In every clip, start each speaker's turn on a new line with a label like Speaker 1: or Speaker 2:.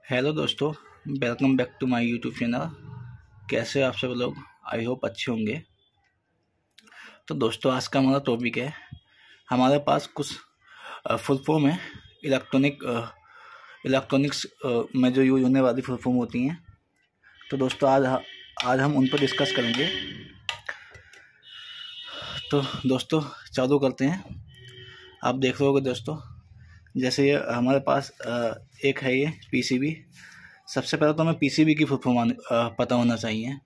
Speaker 1: Hello दोस्तों, welcome back to my YouTube channel. कैसे हो आप सब लोग? आई होप अच्छे होंगे। तो दोस्तों, आज का हमारा टॉपिक है, हमारे पास कुछ फुल फॉर्म है इलेक्ट्रॉनिक्स में जो यूज होने वाली फुल फॉर्म होती हैं। तो दोस्तों, आज हम उन पर डिस्कस करेंगे। तो दोस्तों, चालू करते हैं। आप देख रहे होगे दोस्तों, जैसे ये हमारे पास एक है ये पीसीबी। सबसे पहले तो हमें पीसीबी की फुल फॉर्म पता होना चाहिए,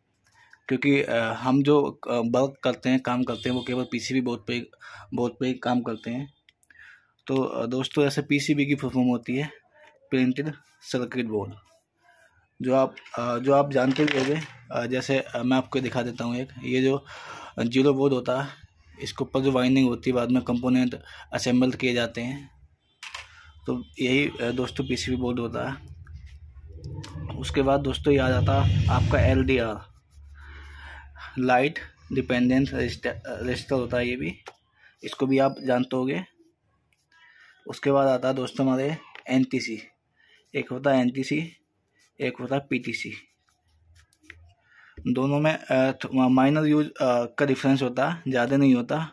Speaker 1: क्योंकि हम जो वर्क करते हैं, काम करते हैं, वो केवल पीसीबी बोर्ड पे ही काम करते हैं। तो दोस्तों, ऐसे पीसीबी की फुल फॉर्म होती है प्रिंटेड सर्किट बोर्ड, जो आप जानते भी होंगे। जैसे मैं आपको दिखा देता हूँ। ये जो जीरो बोर्ड होता है, इसके ऊपर जो वाइंडिंग होती है, बाद में कंपोनेंट असेंबल किए जाते हैं। तो यही दोस्तों पीसीबी बोर्ड होता है। उसके बाद दोस्तों, ये आ जाता है आपका LDR, लाइट डिपेंडेंट रजिस्टर होता है ये भी, इसको भी आप जानते होंगे। उसके बाद आता है दोस्तों हमारे NTC। एक होता है NTC, एक होता है PTC। दोनों में माइनर यूज का डिफरेंस होता है, ज़्यादा नहीं होता।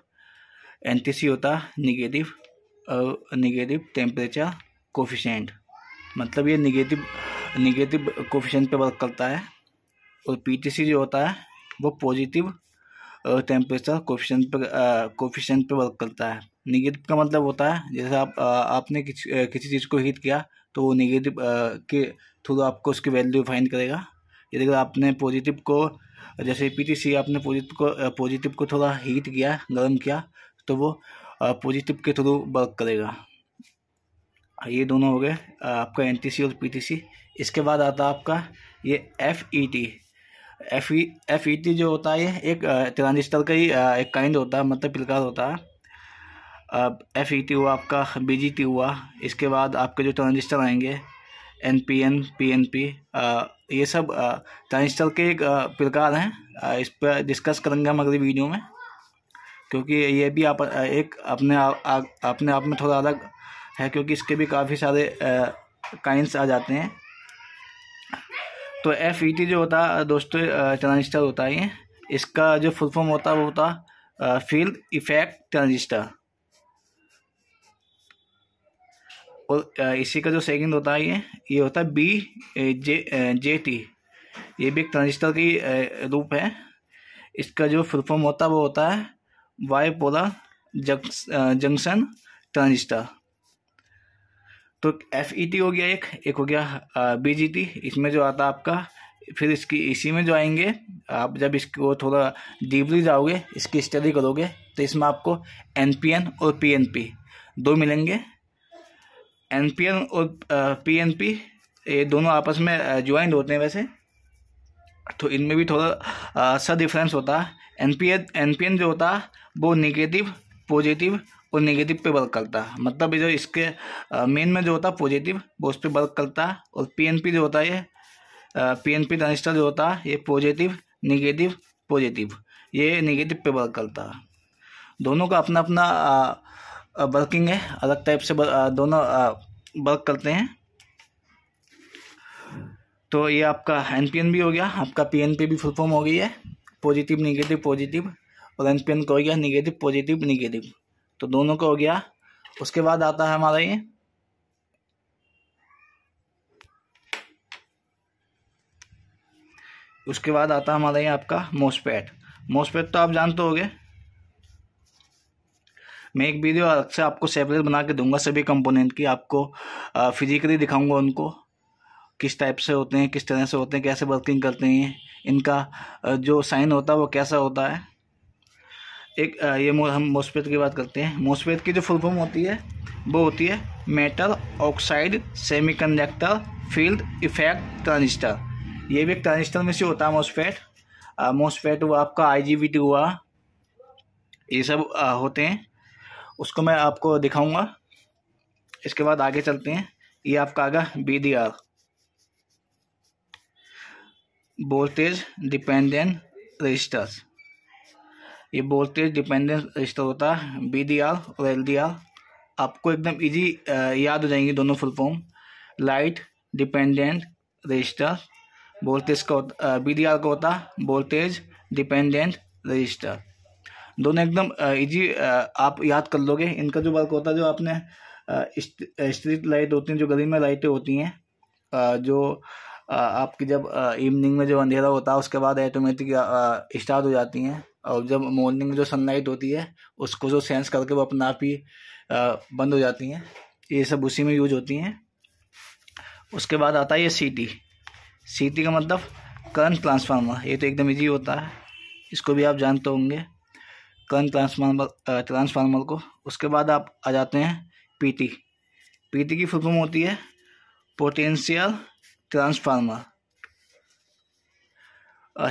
Speaker 1: NTC होता है निगेटिव टेम्परेचर कोफिशिएंट, मतलब ये निगेटिव कोफिशिएंट पे वर्क करता है। और PTC जो होता है वो पॉजिटिव टेम्परेचर कोफिशिएंट पे वर्क करता है। निगेटिव का मतलब होता है, जैसे आपने किसी चीज़ को हीट किया तो वो निगेटिव के थ्रू आपको उसकी वैल्यू फाइंड करेगा। यदि अगर आपने पॉजिटिव को, जैसे PTC, आपने पॉजिटिव को थोड़ा हीट किया, गर्म किया, तो वो पॉजिटिव के थ्रू वर्क करेगा। ये दोनों हो गए आपका NTC और PTC। इसके बाद आता है आपका ये FET जो होता है, ये एक ट्रांजिस्टर का ही एक काइंड होता है, मतलब प्रकार होता है। FET हुआ आपका, BGT हुआ। इसके बाद आपके जो ट्रांजिस्टर आएंगे NPN, PNP, ये सब ट्रांजिस्टर के एक प्रकार हैं। इस पर डिस्कस करेंगे हम अगली वीडियो में, क्योंकि ये भी एक अपने आप में थोड़ा अलग है, क्योंकि इसके भी काफ़ी सारे काइंड्स आ जाते हैं। तो FET जो होता है दोस्तों, ट्रांजिस्टर होता है ये। इसका जो फुल फॉर्म होता है वो होता है फील्ड इफेक्ट ट्रांजिस्टर। और इसी का जो सेकंड होता है ये होता है BJT। ये भी एक ट्रांजिस्टर की रूप है। इसका जो फुल फॉर्म होता है वो होता है बाइपोलर जंक्शन ट्रांजिस्टर। तो FET हो गया एक हो गया BGT। इसमें जो आता है आपका, फिर इसी में जो आएंगे, आप जब इसको थोड़ा डीपली जाओगे, इसकी स्टडी करोगे, तो इसमें आपको NPN और PNP दो मिलेंगे। NPN और PNP ये दोनों आपस में ज्वाइंट होते हैं वैसे, तो इनमें भी थोड़ा सा डिफरेंस होता है। NPN जो होता है वो निगेटिव, पॉजिटिव और नेगेटिव पे वर्क करता है, मतलब जो इसके मेन में जो होता है पॉजिटिव, वो उस पर वर्क करता है। और PNP जो होता है, ये PNP ट्रांजिस्टर जो होता है, ये पॉजिटिव नेगेटिव पॉजिटिव, ये नेगेटिव पे वर्क करता है। दोनों का अपना अपना वर्किंग है, अलग टाइप से दोनों वर्क करते हैं। तो ये आपका NPN भी हो गया, आपका PNP भी फुल फॉर्म हो गई है, पॉजिटिव नेगेटिव पॉजिटिव। और NPN का हो गया नेगेटिव पॉजिटिव नेगेटिव, तो दोनों का हो गया। उसके बाद आता है हमारा ये आपका MOSFET तो आप जानते होंगे। मैं एक वीडियो अलग से आपको सेपरेट बना के दूंगा सभी कंपोनेंट की, आपको फिजिकली दिखाऊंगा उनको, किस टाइप से होते हैं, किस तरह से होते हैं, कैसे वर्किंग करते हैं, इनका जो साइन होता है वो कैसा होता है। ये हम MOSFET की बात करते हैं। MOSFET की जो फुल फॉर्म होती है वो होती है metal oxide semiconductor field effect transistor. ये भी एक ट्रांजिस्टर में से होता है MOSFET हुआ आपका, IGBT हुआ, ये सब होते हैं। उसको मैं आपको दिखाऊंगा। इसके बाद आगे चलते हैं। ये आपका आगा BDR, वोल्टेज डिपेंडेंट रजिस्टर्स। ये वोल्टेज डिपेंडेंट रजिस्टर होता है BDR और LDR। आपको एकदम इजी याद हो जाएंगे दोनों full form. Light dependent register. Voltage का BDR का होता है वोल्टेज डिपेंडेंट रजिस्टर। दोनों एकदम इजी आप याद कर लोगे। इनका जो वर्क होता है, जो आपने स्ट्रीट लाइट होती हैं, जो गली में लाइटें होती हैं, जो आपकी जब इवनिंग में जो अंधेरा होता है उसके बाद ऑटोमेटिक स्टार्ट हो जाती हैं, और जब मॉर्निंग में जो सनलाइट होती है उसको जो सेंस करके वो अपने आप ही बंद हो जाती हैं। ये सब उसी में यूज होती हैं। उसके बाद आता है ये CT का मतलब करंट ट्रांसफार्मर। ये तो एकदम इजी होता है, इसको भी आप जानते होंगे, करंट ट्रांसफार्मर को। उसके बाद आप आ जाते हैं PT की फुल फॉर्म होती है पोटेंशियल ट्रांसफार्मर।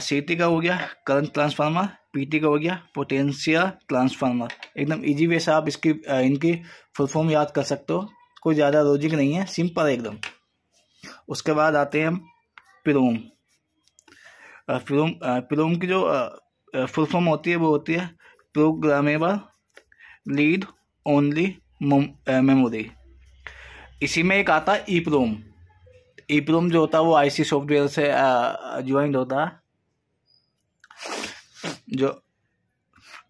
Speaker 1: CT का हो गया करंट ट्रांसफार्मर, PT का हो गया पोटेंशियल ट्रांसफार्मर। एकदम इजी वे से आप इनकी फुल फॉर्म याद कर सकते हो, कोई ज़्यादा लॉजिक नहीं है, सिंपल है एकदम। उसके बाद आते हैं पिरोम। पिरोम की जो फुल फॉर्म होती है वो होती है प्रोग्रामेबल लीड ओनली मेमोरी। इसी में एक आता है EEPROM जो होता है वो IC सॉफ्टवेयर से ज्वाइंट होता है, जो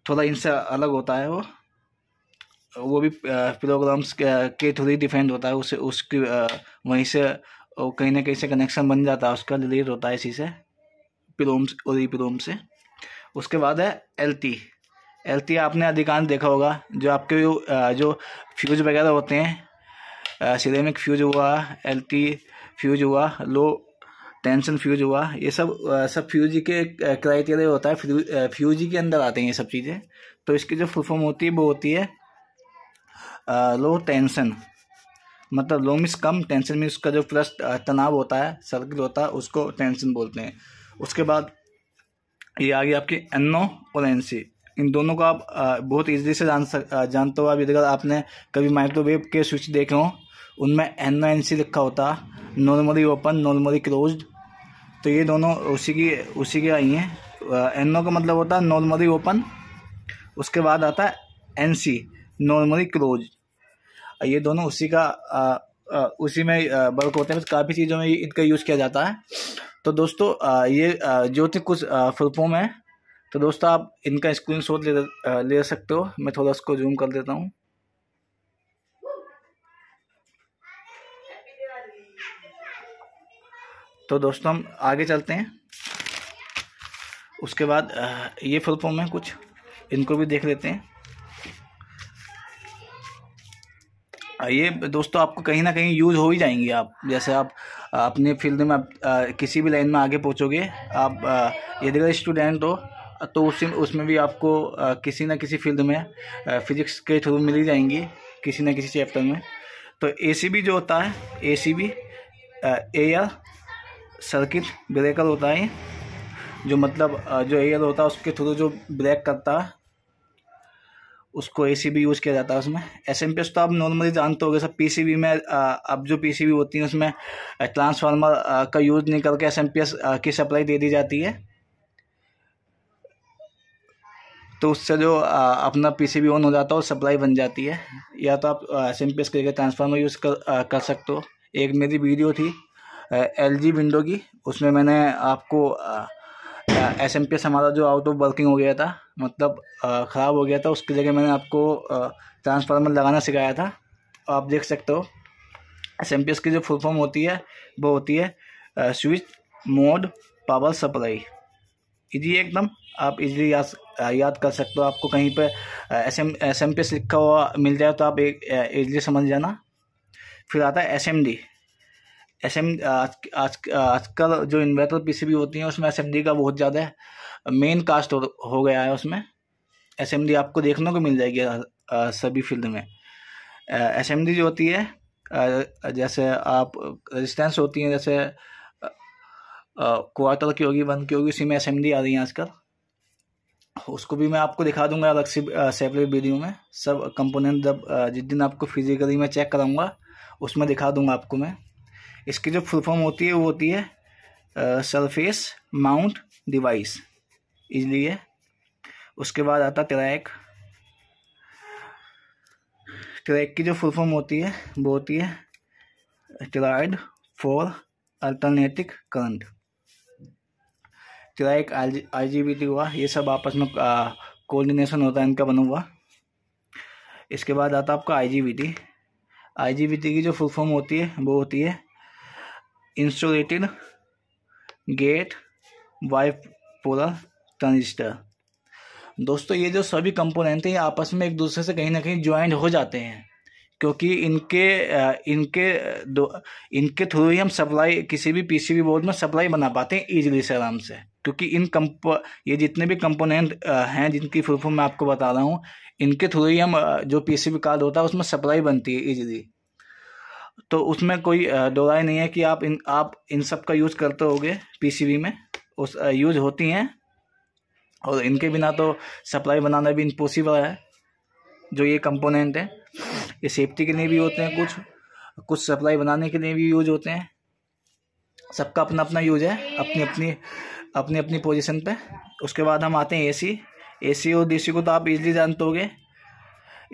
Speaker 1: थोड़ा इनसे अलग होता है। वो भी प्रोग्राम्स के थ्रू ही डिफाइंड होता है, उसकी वहीं से कहीं ना कहीं से कनेक्शन बन जाता है, उसका रिलेट होता है इसी से, पिरोम और EEPROM से। उसके बाद है LT आपने अधिकांश देखा होगा, जो आपके जो फ्यूज वगैरह होते हैं, सिरेमिक फ्यूज हुआ, LT फ्यूज हुआ, लो टेंशन फ्यूज हुआ, ये सब फ्यूज के क्राइटेरिया होता है, फ्यूज के अंदर आते हैं ये सब चीज़ें। तो इसकी जो फुल फॉर्म होती है वो होती है लो टेंशन, मतलब लो मीन्स कम, टेंशन मीन्स उसका जो प्लस तनाव होता है, सर्किट होता है, उसको टेंशन बोलते हैं। उसके बाद ये आ गया आपकी NO और NC। इन दोनों को आप बहुत ईजिली से जानते हो। अगर आपने कभी माइक्रोवेव के स्विच देखे हो, उनमें NO NC लिखा होता है, नॉर्मली ओपन नॉर्मली क्लोज्ड। तो ये दोनों उसी की आई हैं। NO का मतलब होता है नॉर्मली ओपन, उसके बाद आता है NC नॉर्मली क्लोज। ये दोनों उसी में वर्क होते हैं, काफ़ी चीज़ों में इनका यूज़ किया जाता है। तो दोस्तों ये जो थी कुछ फुल फॉर्म है, तो दोस्तों आप इनका स्क्रीनशॉट ले सकते हो। मैं थोड़ा इसको जूम कर देता हूँ। तो दोस्तों हम आगे चलते हैं। उसके बाद ये फुल फॉर्म है कुछ, इनको भी देख लेते हैं। ये दोस्तों आपको कहीं ना कहीं यूज़ हो ही जाएंगे। आप जैसे आप अपने फील्ड में किसी भी लाइन में आगे पहुंचोगे, आप यदि अगर स्टूडेंट हो तो उसमें भी आपको किसी न किसी फील्ड में फिजिक्स के थ्रू मिल ही जाएंगी, किसी न किसी चैप्टर में। तो ACB जो होता है, ACB एयर सर्किट ब्रेकर होता है, जो मतलब जो एयर होता है उसके थ्रू जो ब्रेक करता है उसको ACB यूज़ किया जाता है। उसमें SMPS तो आप नॉर्मली जानते होगे सब। PCB में अब जो PCB होती है उसमें ट्रांसफार्मर का यूज़ नहीं करके SMPS की सप्लाई दे दी जाती है, तो उससे जो अपना PCB ऑन हो जाता है और सप्लाई बन जाती है। या तो आप SMPS के ट्रांसफार्मर यूज़ कर सकते हो। एक मेरी वीडियो थी LG विंडो की, उसमें मैंने आपको SMPS हमारा जो आउट ऑफ वर्किंग हो गया था, मतलब ख़राब हो गया था, उसकी जगह मैंने आपको ट्रांसफार्मर लगाना सिखाया था। आप देख सकते हो SMPS की जो फुल फॉर्म होती है वो होती है switch mode power supply. Easy एकदम, आप इजीली याद कर सकते हो। आपको कहीं पे SMPS लिखा हुआ मिल जाए तो आप इजीली समझ जाना। फिर आता है SMD। आजकल जो इन्वर्टर PCB होती हैं उसमें SMD का बहुत ज़्यादा मेन कास्ट हो गया है। उसमें SMD आपको देखने को मिल जाएगी सभी फील्ड में। SMD जो होती है, जैसे आप रेजिस्टेंस होती है, जैसे क्वार्टर की होगी, 1 की होगी, उसी में SMD आ रही है आजकल। उसको भी मैं आपको दिखा दूंगा अलग से सेपरेट वीडियो में। सब कंपोनेंट जब जिस दिन आपको फिजिकली मैं चेक कराऊंगा उसमें दिखा दूंगा आपको मैं। इसकी जो फुल फॉर्म होती है वो होती है सरफेस माउंट डिवाइस, इसलिए। उसके बाद आता ट्रैक की जो फुल फॉर्म होती है वो होती है ट्राइड फॉर अल्टरनेटिव करंट। तेरा एक IGBT हुआ, ये सब आपस में कोऑर्डिनेशन होता है इनका बना हुआ। इसके बाद आता है आपका IGBT। IGBT की जो फुल फॉर्म होती है वो होती है इंसुलेटेड गेट बाइपोलर ट्रांजिस्टर। दोस्तों ये जो सभी कंपोनेंट हैं ये आपस में एक दूसरे से कहीं ना कहीं ज्वाइंट हो जाते हैं, क्योंकि इनके थ्रू ही हम सप्लाई किसी भी PCB बोर्ड में सप्लाई बना पाते हैं ईजिली से, आराम से। क्योंकि ये जितने भी कंपोनेंट हैं जिनकी फुल फॉर्म मैं आपको बता रहा हूँ, इनके थ्रू ही हम जो PCB कार्ड होता है उसमें सप्लाई बनती है ईजिली। तो उसमें कोई दो राय नहीं है कि आप इन सब का यूज़ करते होगे PCB में, उस यूज होती हैं, और इनके बिना तो सप्लाई बनाना भी इम्पॉसिबल है। जो ये कंपोनेंट है ये सेफ्टी के लिए भी होते हैं, कुछ सप्लाई बनाने के लिए भी यूज होते हैं। सबका अपना अपना यूज है, अपनी अपनी पोजीशन पे। उसके बाद हम आते हैं AC और DC को तो आप इजीली जानते होगे।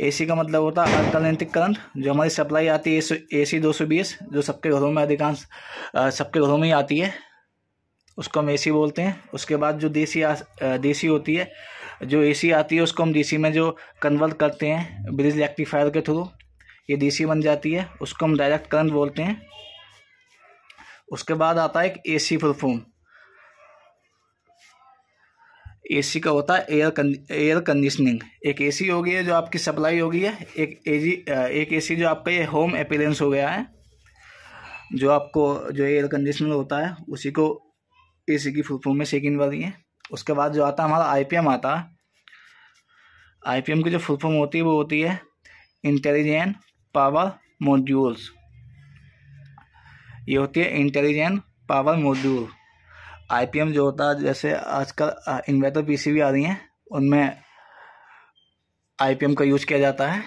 Speaker 1: AC का मतलब होता है अल्टरनेटिव करंट। जो हमारी सप्लाई आती है AC 220, जो सबके घरों में अधिकांश सबके घरों में ही आती है, उसको हम AC बोलते हैं। उसके बाद जो DC होती है, जो AC आती है उसको हम DC में जो कन्वर्ट करते हैं ब्रिज रेक्टिफायर के थ्रू, ये DC बन जाती है, उसको हम डायरेक्ट करंट बोलते हैं। उसके बाद आता है एक AC फुल फॉर्म। AC का होता है एयर कंडीशनिंग। एक AC हो गई है जो आपकी सप्लाई हो गई है, एक AC जो आपका ये होम अप्लायंस हो गया है, जो आपको जो एयर कंडीशनर होता है उसी को AC की फुल फॉर्म में सेकेंड वाली है। उसके बाद जो आता है हमारा IPM आता है। IPM की जो फुल फॉर्म होती है वो होती है इंटेलिजेंट पावर मॉड्यूल्स। ये होती है इंटेलिजेंट पावर मॉड्यूल। IPM जो होता है, जैसे आजकल इन्वर्टर PCB आ रही हैं उनमें IPM का यूज किया जाता है।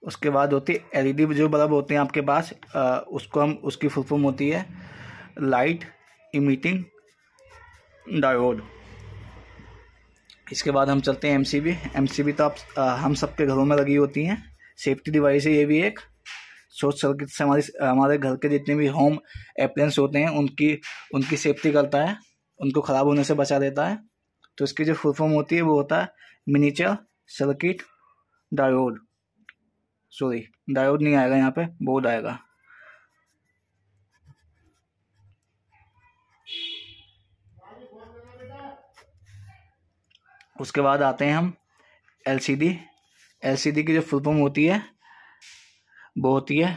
Speaker 1: उसके बाद होती है LED जो बल्ब होते हैं आपके पास, उसकी फुल फॉर्म होती है लाइट इमिटिंग डायोड। इसके बाद हम चलते हैं MCB तो हम सबके घरों में लगी होती हैं, सेफ्टी डिवाइस है ये भी एक। शॉर्ट सर्किट से हमारे घर के जितने भी होम अप्लायंस होते हैं उनकी सेफ्टी करता है, उनको ख़राब होने से बचा देता है। तो इसकी जो फुल फॉर्म होती है वो होता है miniature circuit diode. Sorry, diode नहीं आएगा यहाँ पे, बोर्ड आएगा। उसके बाद आते हैं हम LCD की जो फुल फॉर्म होती है वो होती है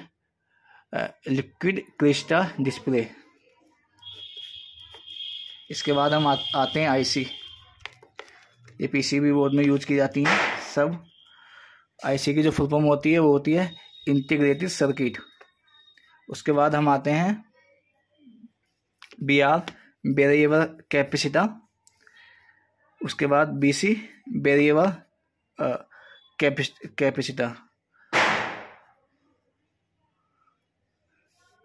Speaker 1: लिक्विड क्रिस्टल डिस्प्ले। इसके बाद हम आते हैं IC। ये PCB बोर्ड में यूज की जाती हैं सब। IC की जो फुल फॉर्म होती है वो होती है इंटीग्रेटेड सर्किट। उसके बाद हम आते हैं BR वेरिएबल कैपेसिटर। उसके बाद BC वेरिएबल कैपेसिटर।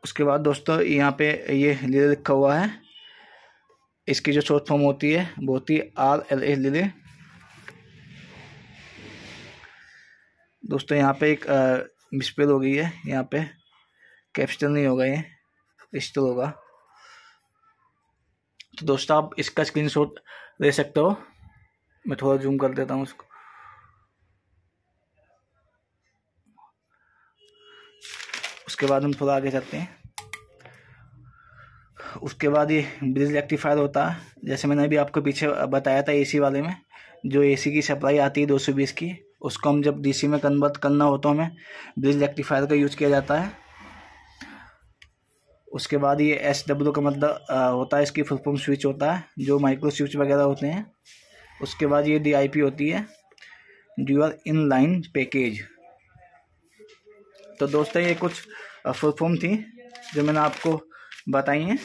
Speaker 1: उसके बाद दोस्तों यहाँ पे ये रिले लिखा हुआ है, इसकी जो शॉर्ट फॉर्म होती है वो होती है RLA रिले। दोस्तों यहाँ पे एक मिसस्पेल हो गई है, यहाँ पे कैपेसिटर नहीं होगा, ये रजिस्टर होगा। तो दोस्तों आप इसका स्क्रीनशॉट ले सकते हो। मैं थोड़ा जूम कर देता हूँ उसको। उसके बाद हम थोड़ा आगे चलते हैं। उसके बाद ये ब्रिज रेक्टिफायर होता है, जैसे मैंने अभी आपको पीछे बताया था AC वाले में, जो AC की सप्लाई आती है 220 की, उसको हम जब DC में कन्वर्ट करना हो तो हमें ब्रिज रेक्टिफायर का यूज किया जाता है। उसके बाद ये SW का मतलब होता है, इसकी फुल फॉर्म स्विच होता है, जो माइक्रो स्विच वगैरह होते हैं। उसके बाद ये DIP होती है, ड्यूअल इन लाइन पैकेज। तो दोस्तों ये कुछ फुल फॉर्म थी जो मैंने आपको बताई हैं,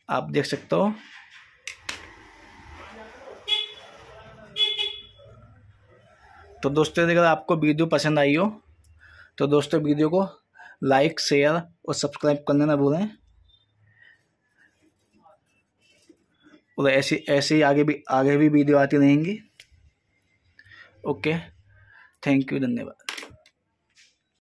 Speaker 1: आप देख सकते हो। तो दोस्तों अगर आपको वीडियो पसंद आई हो तो दोस्तों वीडियो को लाइक, शेयर और सब्सक्राइब करना ना भूलें। और ऐसे ही आगे भी वीडियो आती रहेंगी। ओके, थैंक यू, धन्यवाद।